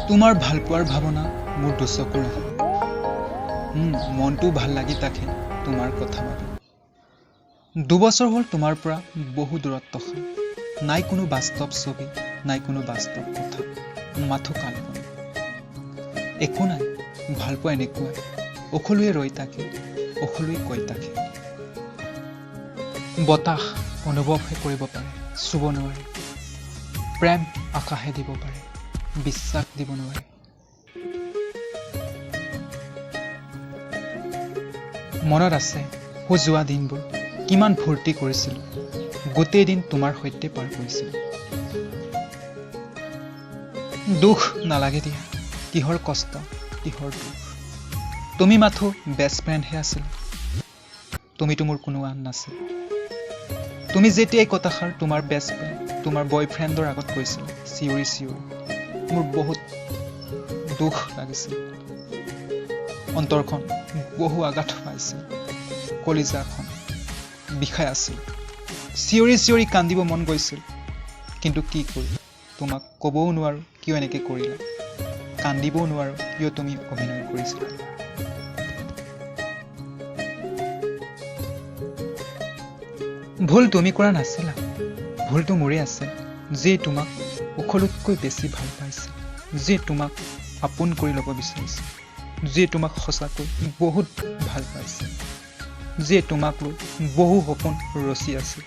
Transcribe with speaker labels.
Speaker 1: তোমাৰ ভালপোৱাৰ ভাৱনা মোৰ দুচকুৰ আহে। মনটো ভাল লাগি থাকে তোমাৰ কথা ভাবি। 2 বছৰ হ'ল তোমাৰ পৰা বহু দূৰত্ব খাই। নাই কোনো বাস্তৱ ছবি, নাই কোনো বাস্তৱ কথা, মাথো কাল্পনিক। একো নাই, ভালপোৱা এনেকুৱাই, সকলোৱে ৰৈ থাকে, সকলোৱে কৈ থাকে। বতাহ অনুভৱহে কৰিব পাৰে, চুব নোৱাৰে। প্ৰেম আকাশে দিব পাৰে, বিশ্বাস দিব নোৱাৰে। মনত আছে যোৱা দিনবোৰ কিমান ফূৰ্তি কৰিছিলোঁ, গোটেই দিন তোমাৰ সৈতে পাৰ কৰিছিলোঁ। দুখ নালাগে দিয়া, কিহৰ কষ্ট, কিহৰ দুখ। তুমি মাথো বেষ্ট ফ্ৰেণ্ডহে আছিল, তুমিতো মোৰ কোনো আন নাছিল। তুমি যেতিয়াই কথাষাৰ তোমাৰ বেষ্ট ফ্ৰেণ্ড, তোমাৰ বয়ফ্ৰেণ্ডৰ আগত কৈছিল চিঞৰি চিঞৰি, মোৰ বহুত দুখ লাগিছিল। অন্তৰখন বহু আঘাত পাইছিল, কলিজাখন বিষাই আছিল। চিঞৰি চিঞৰি কান্দিব মন গৈছিল, কিন্তু কি কৰিম, তোমাক ক'বও নোৱাৰো কিয় এনেকে কৰিলা, কান্দিবও নোৱাৰো কিয় তুমি অভিনয় কৰিছিলা। ভুল তুমি কৰা নাছিলা, ভুলটো মোৰে আছে, যে তোমাক সকলোতকৈ বেছি ভাল পাইছিল, যে তোমাক আপোন কৰি ল'ব বিচাৰিছিল, যে তোমাক সঁচাকৈ বহুত ভাল পাইছিল, যে তোমাক লৈ বহু সপোন ৰচি আছিল।